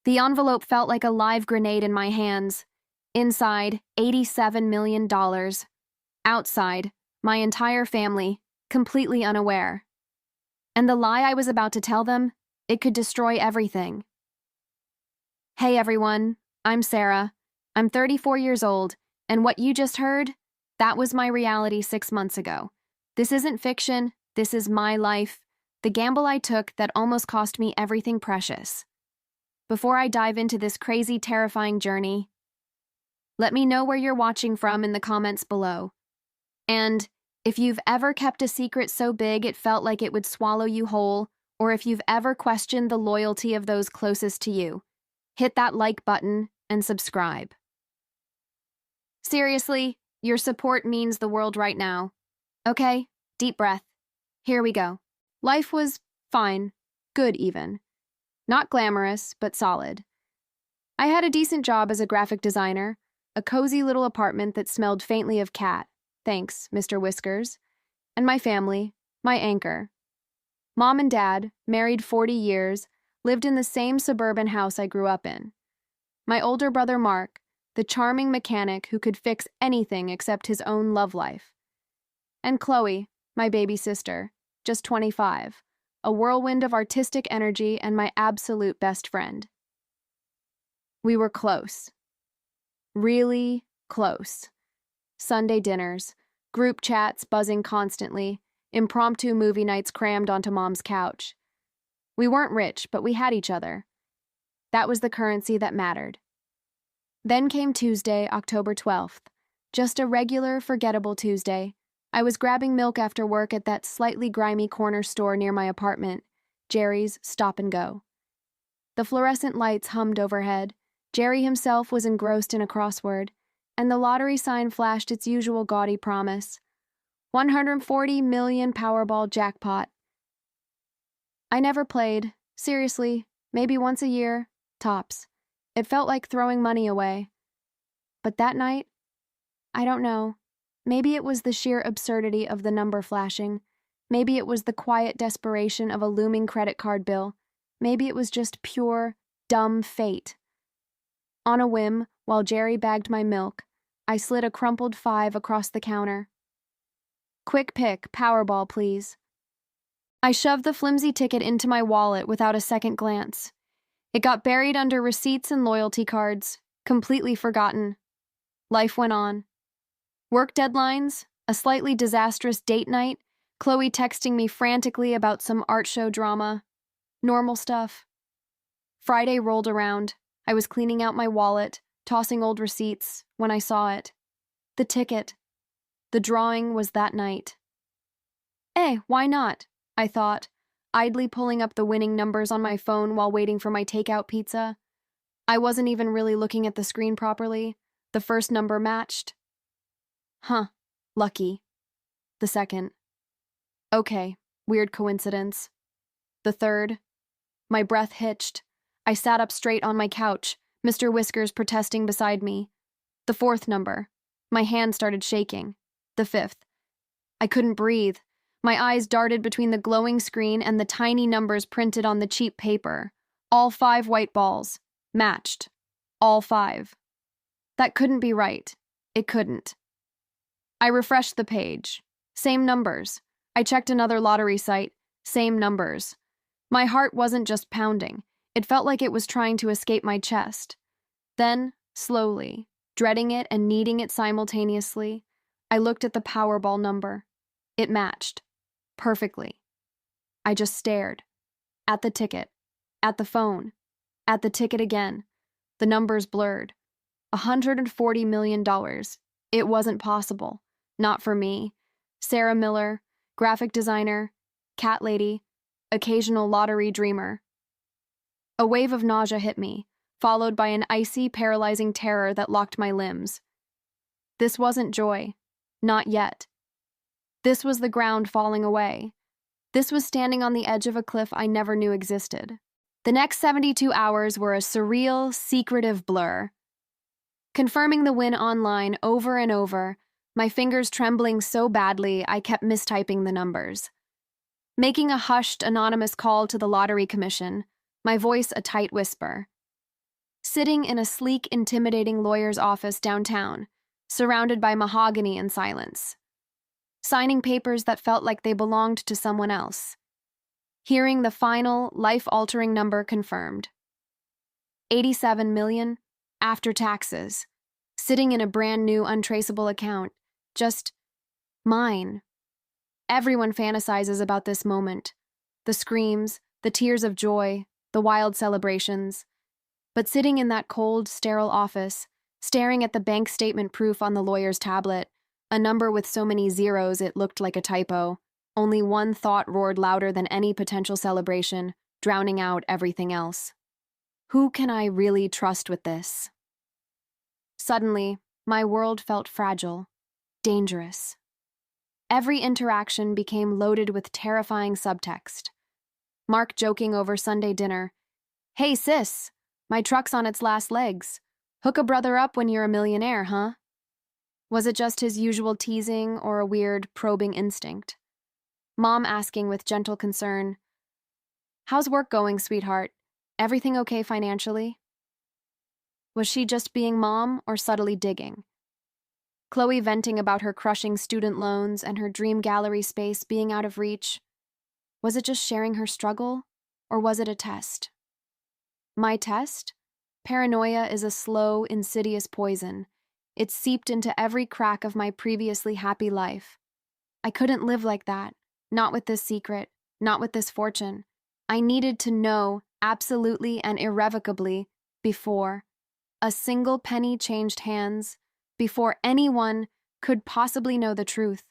The envelope felt like a live grenade in my hands. Inside, $87 million. Outside, my entire family, completely unaware. And the lie I was about to tell them, it could destroy everything. Hey everyone, I'm Sarah. I'm 34 years old, and what you just heard, that was my reality 6 months ago. This isn't fiction, this is my life, the gamble I took that almost cost me everything precious. Before I dive into this crazy, terrifying journey, let me know where you're watching from in the comments below. And if you've ever kept a secret so big it felt like it would swallow you whole, or if you've ever questioned the loyalty of those closest to you, hit that like button and subscribe. Seriously, your support means the world right now. Okay, deep breath. Here we go. Life was fine, good even. Not glamorous, but solid. I had a decent job as a graphic designer, a cozy little apartment that smelled faintly of cat. Thanks, Mr. Whiskers. And my family, my anchor. Mom and Dad, married 40 years, lived in the same suburban house I grew up in. My older brother Mark, the charming mechanic who could fix anything except his own love life. And Chloe, my baby sister, just 25, a whirlwind of artistic energy and my absolute best friend. We were close. Really close. Sunday dinners, group chats buzzing constantly, impromptu movie nights crammed onto Mom's couch. We weren't rich, but we had each other. That was the currency that mattered. Then came Tuesday, October 12th. Just a regular, forgettable Tuesday. I was grabbing milk after work at that slightly grimy corner store near my apartment, Jerry's Stop and Go. The fluorescent lights hummed overhead. Jerry himself was engrossed in a crossword, and the lottery sign flashed its usual gaudy promise. 140 million Powerball jackpot. I never played. Seriously, maybe once a year, tops. It felt like throwing money away. But that night, I don't know. Maybe it was the sheer absurdity of the number flashing. Maybe it was the quiet desperation of a looming credit card bill. Maybe it was just pure, dumb fate. On a whim, while Jerry bagged my milk, I slid a crumpled 5 across the counter. Quick pick, Powerball, please. I shoved the flimsy ticket into my wallet without a second glance. It got buried under receipts and loyalty cards, completely forgotten. Life went on. Work deadlines, a slightly disastrous date night, Chloe texting me frantically about some art show drama. Normal stuff. Friday rolled around. I was cleaning out my wallet, tossing old receipts, when I saw it. The ticket. The drawing was that night. Why not? I thought, idly pulling up the winning numbers on my phone while waiting for my takeout pizza. I wasn't even really looking at the screen properly. The first number matched. Lucky. The second. Okay, weird coincidence. The third. My breath hitched. I sat up straight on my couch, Mr. Whiskers protesting beside me. The fourth number. My hand started shaking. The fifth. I couldn't breathe. My eyes darted between the glowing screen and the tiny numbers printed on the cheap paper. All 5 white balls. Matched. All 5. That couldn't be right. It couldn't. I refreshed the page. Same numbers. I checked another lottery site. Same numbers. My heart wasn't just pounding. It felt like it was trying to escape my chest. Then, slowly, dreading it and needing it simultaneously, I looked at the Powerball number. It matched. Perfectly. I just stared. At the ticket. At the phone. At the ticket again. The numbers blurred. $140 million. It wasn't possible. Not for me. Sarah Miller, graphic designer, cat lady, occasional lottery dreamer. A wave of nausea hit me, followed by an icy, paralyzing terror that locked my limbs. This wasn't joy. Not yet. This was the ground falling away. This was standing on the edge of a cliff I never knew existed. The next 72 hours were a surreal, secretive blur. Confirming the win online over and over, my fingers trembling so badly I kept mistyping the numbers. Making a hushed, anonymous call to the lottery commission, my voice a tight whisper. sitting in a sleek, intimidating lawyer's office downtown, surrounded by mahogany and silence, signing papers that felt like they belonged to someone else, hearing the final, life-altering number confirmed. 87 million after taxes, sitting in a brand new, untraceable account, just mine. Everyone fantasizes about this moment. The screams, the tears of joy, the wild celebrations. But sitting in that cold, sterile office, staring at the bank statement proof on the lawyer's tablet, a number with so many zeros it looked like a typo, only one thought roared louder than any potential celebration, drowning out everything else. Who can I really trust with this? Suddenly, my world felt fragile, dangerous. Every interaction became loaded with terrifying subtext. Mark joking over Sunday dinner, "Hey sis, my truck's on its last legs. Hook a brother up when you're a millionaire, huh?" Was it just his usual teasing or a weird, probing instinct? Mom asking with gentle concern, "How's work going, sweetheart? Everything okay financially?" Was she just being mom or subtly digging? Chloe venting about her crushing student loans and her dream gallery space being out of reach. Was it just sharing her struggle, or was it a test? My test? Paranoia is a slow, insidious poison. It seeped into every crack of my previously happy life. I couldn't live like that, not with this secret, not with this fortune. I needed to know, absolutely and irrevocably, before a single penny changed hands, before anyone could possibly know the truth.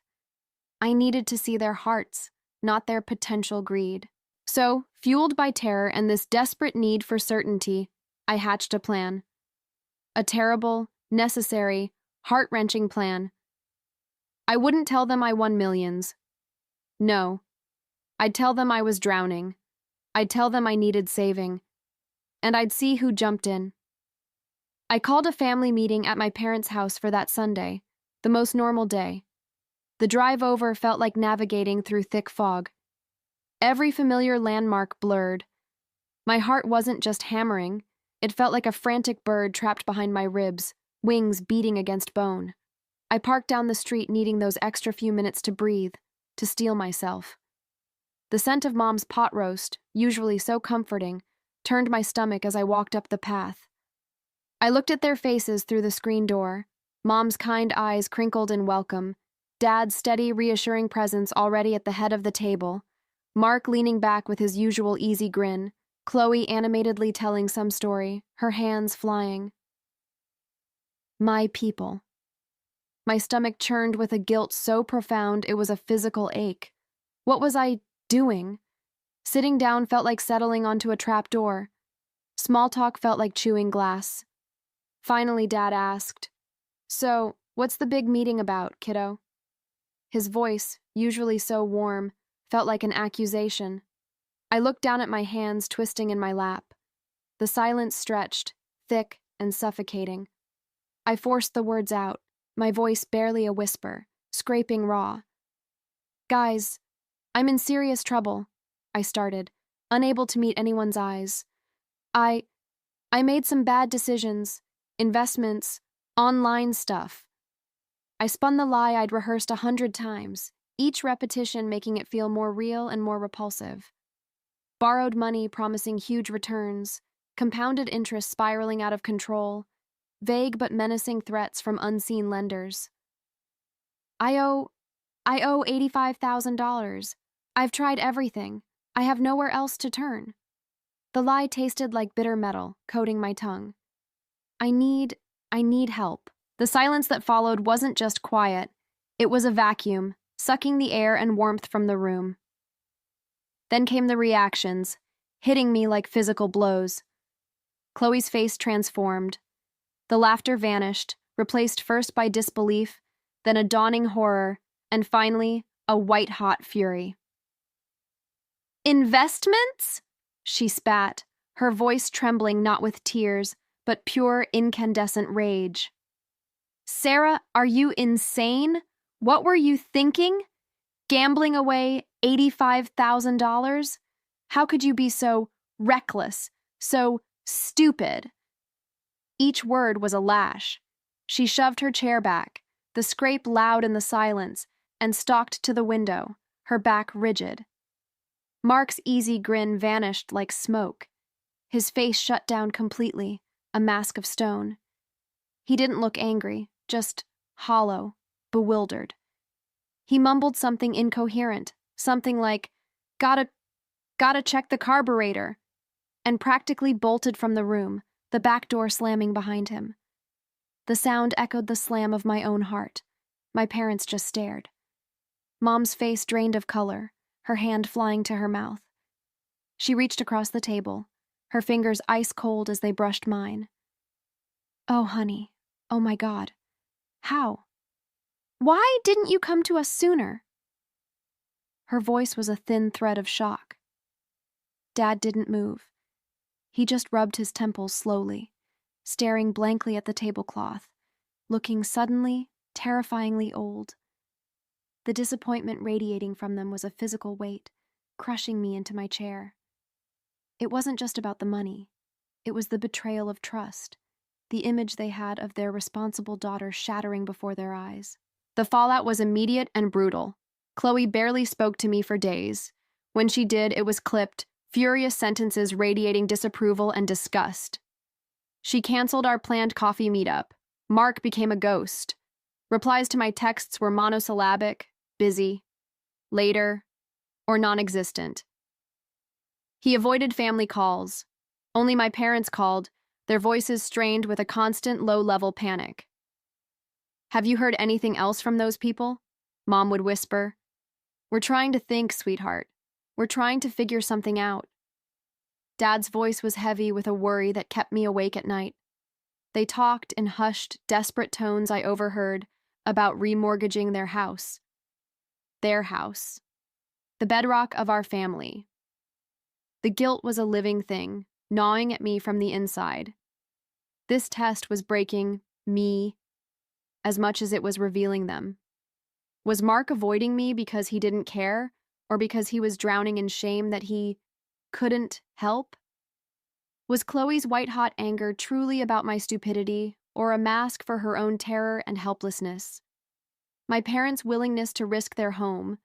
I needed to see their hearts, not their potential greed. So, fueled by terror and this desperate need for certainty, I hatched a plan. A terrible, necessary, heart-wrenching plan. I wouldn't tell them I won millions. No. I'd tell them I was drowning. I'd tell them I needed saving. And I'd see who jumped in. I called a family meeting at my parents' house for that Sunday, the most normal day. The drive over felt like navigating through thick fog. Every familiar landmark blurred. My heart wasn't just hammering. It felt like a frantic bird trapped behind my ribs, wings beating against bone. I parked down the street needing those extra few minutes to breathe, to steel myself. The scent of Mom's pot roast, usually so comforting, turned my stomach as I walked up the path. I looked at their faces through the screen door, Mom's kind eyes crinkled in welcome, Dad's steady, reassuring presence already at the head of the table, Mark leaning back with his usual easy grin, Chloe animatedly telling some story, her hands flying. My people. My stomach churned with a guilt so profound it was a physical ache. What was I doing? Sitting down felt like settling onto a trap door. Small talk felt like chewing glass. Finally, Dad asked, "So, what's the big meeting about, kiddo?" His voice, usually so warm, felt like an accusation. I looked down at my hands twisting in my lap. The silence stretched, thick and suffocating. I forced the words out, my voice barely a whisper, scraping raw. "Guys, I'm in serious trouble," I started, unable to meet anyone's eyes. I made some bad decisions, investments, online stuff. I spun the lie I'd rehearsed 100 times, each repetition making it feel more real and more repulsive. Borrowed money promising huge returns, compounded interest spiraling out of control, vague but menacing threats from unseen lenders. I owe $85,000. I've tried everything. I have nowhere else to turn." The lie tasted like bitter metal, coating my tongue. I need help." The silence that followed wasn't just quiet. It was a vacuum, sucking the air and warmth from the room. Then came the reactions, hitting me like physical blows. Chloe's face transformed. The laughter vanished, replaced first by disbelief, then a dawning horror, and finally, a white-hot fury. "Investments?" she spat, her voice trembling not with tears, but pure incandescent rage. "Sarah, are you insane? What were you thinking? Gambling away $85,000? How could you be so reckless, so stupid?" Each word was a lash. She shoved her chair back, the scrape loud in the silence, and stalked to the window, her back rigid. Mark's easy grin vanished like smoke. His face shut down completely, a mask of stone. He didn't look angry, just hollow, bewildered. He mumbled something incoherent, something like, gotta check the carburetor, and practically bolted from the room, the back door slamming behind him. The sound echoed the slam of my own heart. My parents just stared. Mom's face drained of color, her hand flying to her mouth. She reached across the table, her fingers ice cold as they brushed mine. Oh, honey. Oh, my God. How? Why didn't you come to us sooner? Her voice was a thin thread of shock. Dad didn't move. He just rubbed his temples slowly, staring blankly at the tablecloth, looking suddenly, terrifyingly old. The disappointment radiating from them was a physical weight, crushing me into my chair. It wasn't just about the money. It was the betrayal of trust, the image they had of their responsible daughter shattering before their eyes. The fallout was immediate and brutal. Chloe barely spoke to me for days. When she did, it was clipped, furious sentences radiating disapproval and disgust. She canceled our planned coffee meetup. Mark became a ghost. Replies to my texts were monosyllabic, busy, later, or non-existent. He avoided family calls. Only my parents called, their voices strained with a constant low-level panic. Have you heard anything else from those people? Mom would whisper. We're trying to think, sweetheart. We're trying to figure something out. Dad's voice was heavy with a worry that kept me awake at night. They talked in hushed, desperate tones I overheard about remortgaging their house. Their house. The bedrock of our family. The guilt was a living thing, gnawing at me from the inside. This test was breaking me as much as it was revealing them. Was Mark avoiding me because he didn't care, or because he was drowning in shame that he couldn't help? Was Chloe's white-hot anger truly about my stupidity, or a mask for her own terror and helplessness? My parents' willingness to risk their home,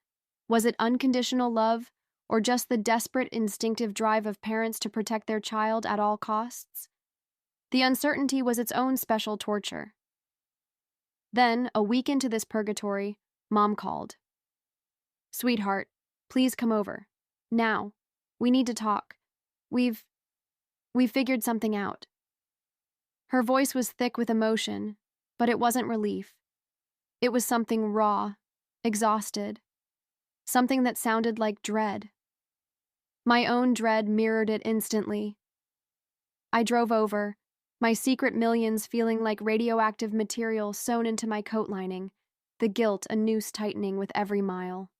was it unconditional love, or just the desperate instinctive drive of parents to protect their child at all costs? The uncertainty was its own special torture. Then, a week into this purgatory, Mom called. Sweetheart, please come over. Now. We need to talk. We've figured something out. Her voice was thick with emotion, but it wasn't relief. It was something raw, exhausted, something that sounded like dread. My own dread mirrored it instantly. I drove over, my secret millions feeling like radioactive material sewn into my coat lining, the guilt a noose tightening with every mile.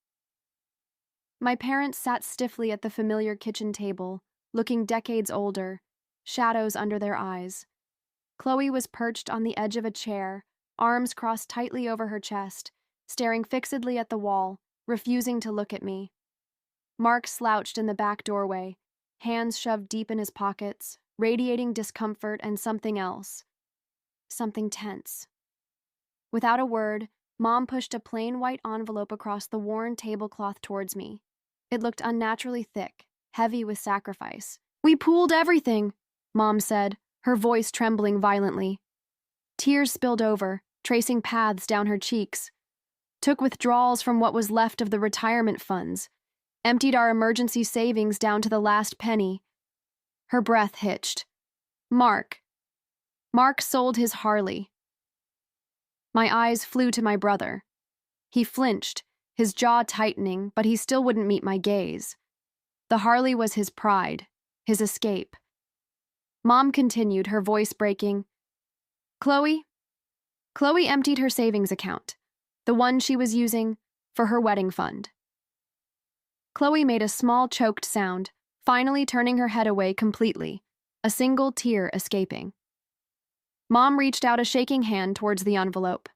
My parents sat stiffly at the familiar kitchen table, looking decades older, shadows under their eyes. Chloe was perched on the edge of a chair, arms crossed tightly over her chest, staring fixedly at the wall, refusing to look at me. Mark slouched in the back doorway, hands shoved deep in his pockets, radiating discomfort and something else. Something tense. Without a word, Mom pushed a plain white envelope across the worn tablecloth towards me. It looked unnaturally thick, heavy with sacrifice. We pooled everything, Mom said, her voice trembling violently. Tears spilled over, tracing paths down her cheeks. Took withdrawals from what was left of the retirement funds. Emptied our emergency savings down to the last penny. Her breath hitched. Mark sold his Harley. My eyes flew to my brother. He flinched, his jaw tightening, but he still wouldn't meet my gaze. The Harley was his pride, his escape. Mom continued, her voice breaking. Chloe emptied her savings account, the one she was using for her wedding fund. Chloe made a small choked sound, finally turning her head away completely, a single tear escaping. Mom reached out a shaking hand towards the envelope.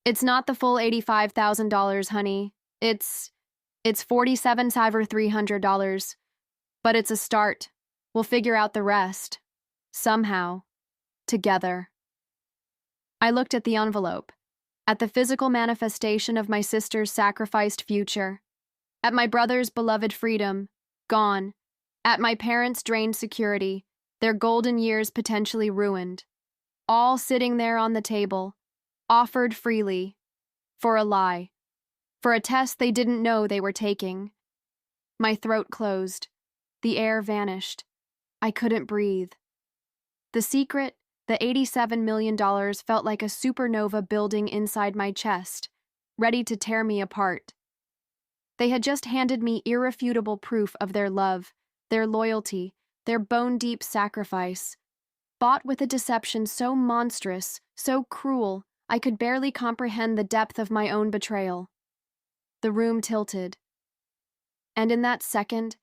It's not the full $85,000, honey. It's $47,300. But it's a start. We'll figure out the rest. Somehow. together. I looked at the envelope, at the physical manifestation of my sister's sacrificed future, at my brother's beloved freedom, gone, at my parents' drained security, their golden years potentially ruined, all sitting there on the table, offered freely, for a lie, for a test they didn't know they were taking. My throat closed. The air vanished. I couldn't breathe. The secret, the $87 million, felt like a supernova building inside my chest, ready to tear me apart. They had just handed me irrefutable proof of their love, their loyalty, their bone-deep sacrifice, bought with a deception so monstrous, so cruel, I could barely comprehend the depth of my own betrayal. The room tilted. And in that second,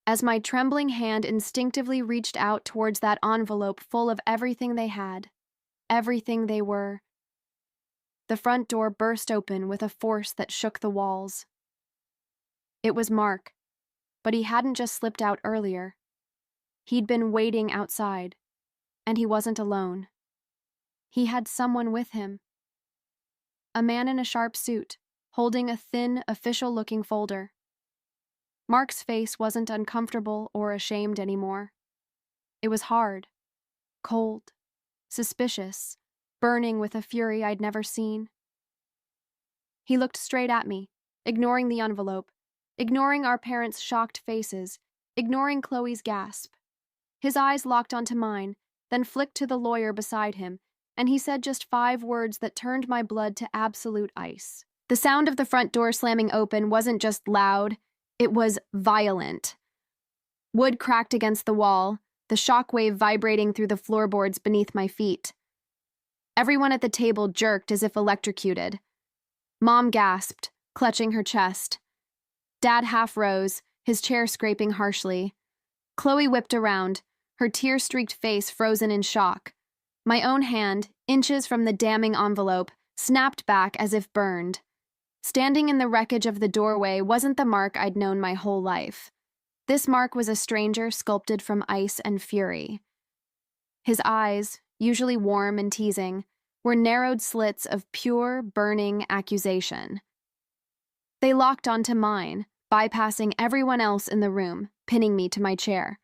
as my trembling hand instinctively reached out towards that envelope full of everything they had, everything they were, the front door burst open with a force that shook the walls. It was Mark, but he hadn't just slipped out earlier. He'd been waiting outside, and he wasn't alone. He had someone with him. A man in a sharp suit, holding a thin, official-looking folder. Mark's face wasn't uncomfortable or ashamed anymore. It was hard, cold, suspicious, burning with a fury I'd never seen. He looked straight at me, ignoring the envelope, ignoring our parents' shocked faces, ignoring Chloe's gasp. His eyes locked onto mine, then flicked to the lawyer beside him, and he said just 5 words that turned my blood to absolute ice. The sound of the front door slamming open wasn't just loud, it was violent. Wood cracked against the wall, the shockwave vibrating through the floorboards beneath my feet. Everyone at the table jerked as if electrocuted. Mom gasped, clutching her chest. Dad half rose, his chair scraping harshly. Chloe whipped around, her tear-streaked face frozen in shock. My own hand, inches from the damning envelope, snapped back as if burned. Standing in the wreckage of the doorway wasn't the Mark I'd known my whole life. This Mark was a stranger sculpted from ice and fury. His eyes, usually warm and teasing, were narrowed slits of pure, burning accusation. They locked onto mine, bypassing everyone else in the room, pinning me to my chair.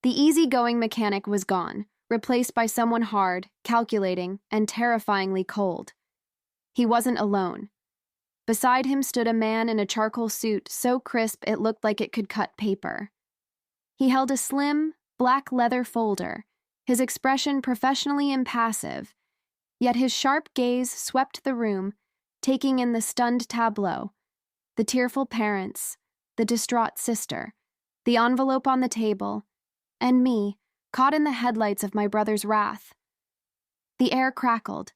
The easygoing mechanic was gone, replaced by someone hard, calculating, and terrifyingly cold. He wasn't alone. Beside him stood a man in a charcoal suit so crisp it looked like it could cut paper. He held a slim, black leather folder, his expression professionally impassive, yet his sharp gaze swept the room, taking in the stunned tableau, the tearful parents, the distraught sister, the envelope on the table, and me, caught in the headlights of my brother's wrath. The air crackled.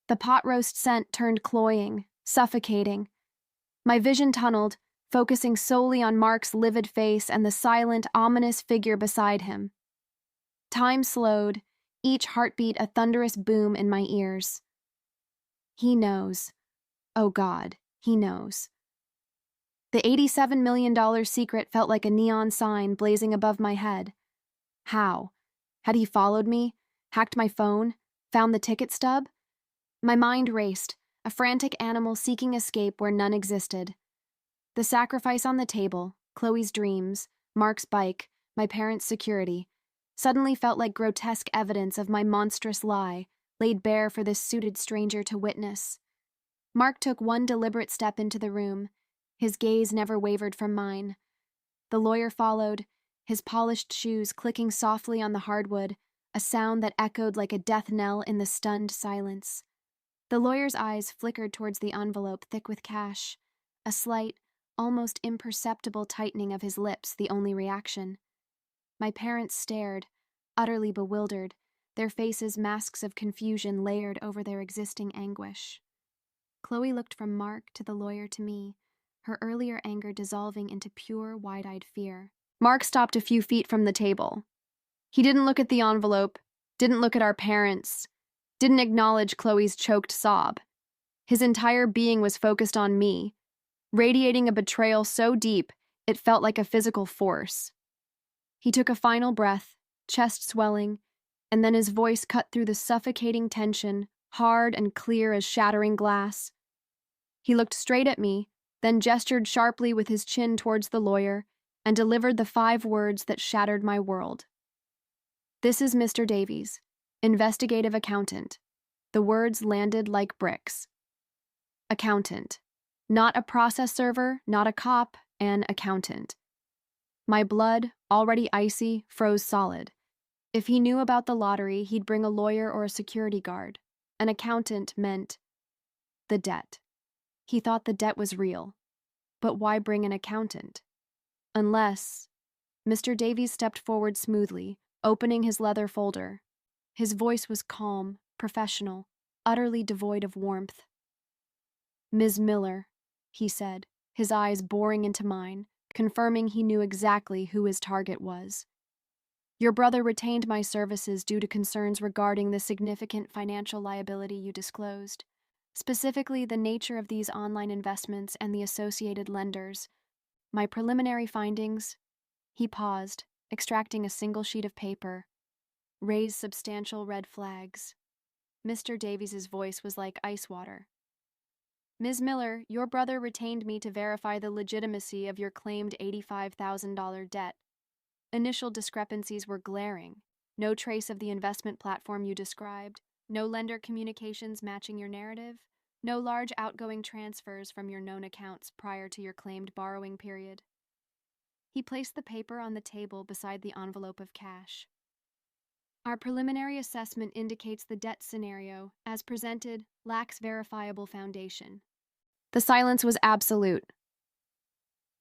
The pot roast scent turned cloying, suffocating. My vision tunneled, focusing solely on Mark's livid face and the silent, ominous figure beside him. Time slowed, each heartbeat a thunderous boom in my ears. He knows. Oh God, he knows. The $87 million secret felt like a neon sign blazing above my head. How? Had he followed me, hacked my phone, found the ticket stub? My mind raced, a frantic animal seeking escape where none existed. The sacrifice on the table, Chloe's dreams, Mark's bike, my parents' security, suddenly felt like grotesque evidence of my monstrous lie, laid bare for this suited stranger to witness. Mark took one deliberate step into the room. His gaze never wavered from mine. The lawyer followed, his polished shoes clicking softly on the hardwood, a sound that echoed like a death knell in the stunned silence. The lawyer's eyes flickered towards the envelope thick with cash, a slight, almost imperceptible tightening of his lips the only reaction. My parents stared, utterly bewildered, their faces masks of confusion layered over their existing anguish. Chloe looked from Mark to the lawyer to me, her earlier anger dissolving into pure, wide-eyed fear. Mark stopped a few feet from the table. He didn't look at the envelope, didn't look at our parents, didn't acknowledge Chloe's choked sob. His entire being was focused on me, radiating a betrayal so deep it felt like a physical force. He took a final breath, chest swelling, and then his voice cut through the suffocating tension, hard and clear as shattering glass. He looked straight at me, then gestured sharply with his chin towards the lawyer, and delivered the 5 words that shattered my world. "This is Mr. Davies, investigative accountant." The words landed like bricks. Accountant. Not a process server, not a cop, an accountant. My blood, already icy, froze solid. If he knew about the lottery, he'd bring a lawyer or a security guard. An accountant meant the debt. He thought the debt was real. But why bring an accountant? Unless... Mr. Davies stepped forward smoothly, opening his leather folder. His voice was calm, professional, utterly devoid of warmth. "Ms. Miller," he said, his eyes boring into mine, confirming he knew exactly who his target was. "Your brother retained my services due to concerns regarding the significant financial liability you disclosed, specifically the nature of these online investments and the associated lenders. My preliminary findings..." He paused, extracting a single sheet of paper. "Raise substantial red flags." Mr. Davies's voice was like ice water. "Ms. Miller, your brother retained me to verify the legitimacy of your claimed $85,000 debt. Initial discrepancies were glaring. No trace of the investment platform you described, no lender communications matching your narrative, no large outgoing transfers from your known accounts prior to your claimed borrowing period." He placed the paper on the table beside the envelope of cash. "Our preliminary assessment indicates the debt scenario, as presented, lacks verifiable foundation." The silence was absolute.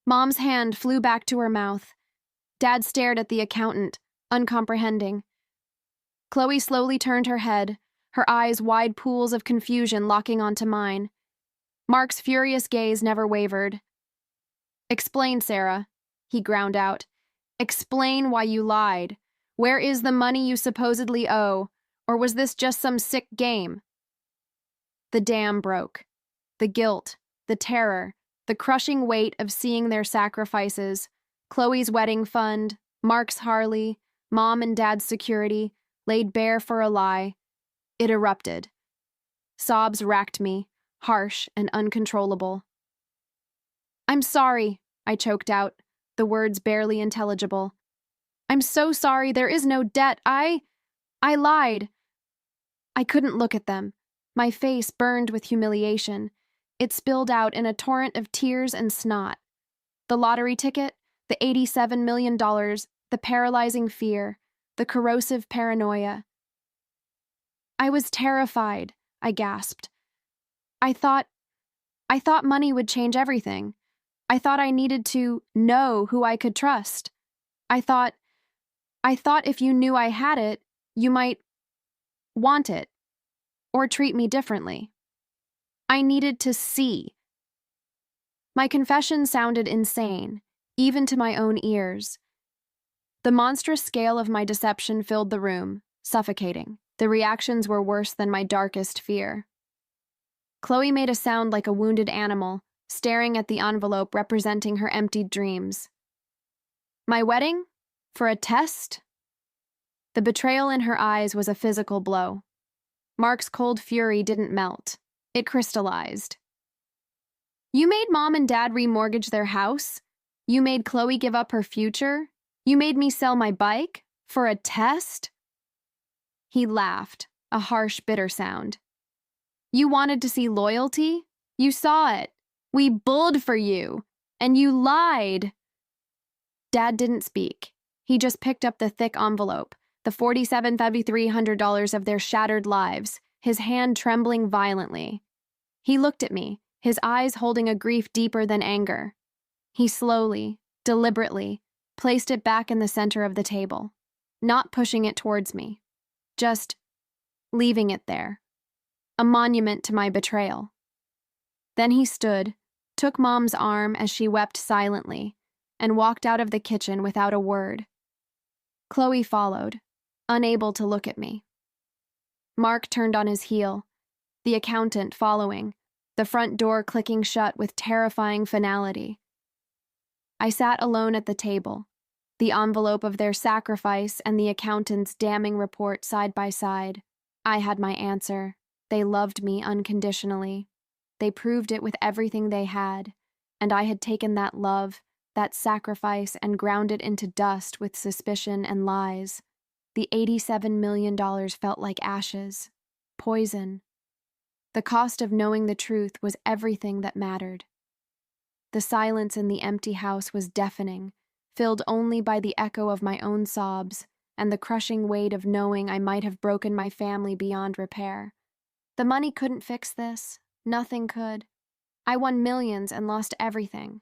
Mom's hand flew back to her mouth. Dad stared at the accountant, uncomprehending. Chloe slowly turned her head, her eyes wide pools of confusion locking onto mine. Mark's furious gaze never wavered. "Explain, Sarah," he ground out. "Explain why you lied. Where is the money you supposedly owe? Or was this just some sick game?" The dam broke. The guilt, the terror, the crushing weight of seeing their sacrifices, Chloe's wedding fund, Mark's Harley, Mom and Dad's security, laid bare for a lie. It erupted. Sobs racked me, harsh and uncontrollable. "I'm sorry," I choked out, the words barely intelligible. "I'm so sorry, there is no debt. I lied." I couldn't look at them. My face burned with humiliation. It spilled out in a torrent of tears and snot. The lottery ticket, the $87 million, the paralyzing fear, the corrosive paranoia. "I was terrified," I gasped. I thought money would change everything. I thought I needed to know who I could trust. I thought if you knew I had it, you might want it, or treat me differently. I needed to see. My confession sounded insane, even to my own ears. The monstrous scale of my deception filled the room, suffocating. The reactions were worse than my darkest fear. Chloe made a sound like a wounded animal, staring at the envelope representing her emptied dreams. "My wedding? For a test?" The betrayal in her eyes was a physical blow. Mark's cold fury didn't melt. It crystallized. "You made Mom and Dad remortgage their house? You made Chloe give up her future? You made me sell my bike? For a test?" He laughed, a harsh, bitter sound. "You wanted to see loyalty? You saw it. We bulled for you. And you lied." Dad didn't speak. He just picked up the thick envelope, the $47,300 of their shattered lives, his hand trembling violently. He looked at me, his eyes holding a grief deeper than anger. He slowly, deliberately, placed it back in the center of the table, not pushing it towards me, just leaving it there, a monument to my betrayal. Then he stood, took Mom's arm as she wept silently, and walked out of the kitchen without a word. Chloe followed, unable to look at me. Mark turned on his heel, the accountant following, the front door clicking shut with terrifying finality. I sat alone at the table, The envelope of their sacrifice and the accountant's damning report side by side. I had my answer. They loved me unconditionally. They proved it with everything they had, and I had taken that love, that sacrifice, and ground it into dust with suspicion and lies. The $87 million felt like ashes, poison. The cost of knowing the truth was everything that mattered. The silence in the empty house was deafening, filled only by the echo of my own sobs and the crushing weight of knowing I might have broken my family beyond repair. The money couldn't fix this. Nothing could. I won millions and lost everything.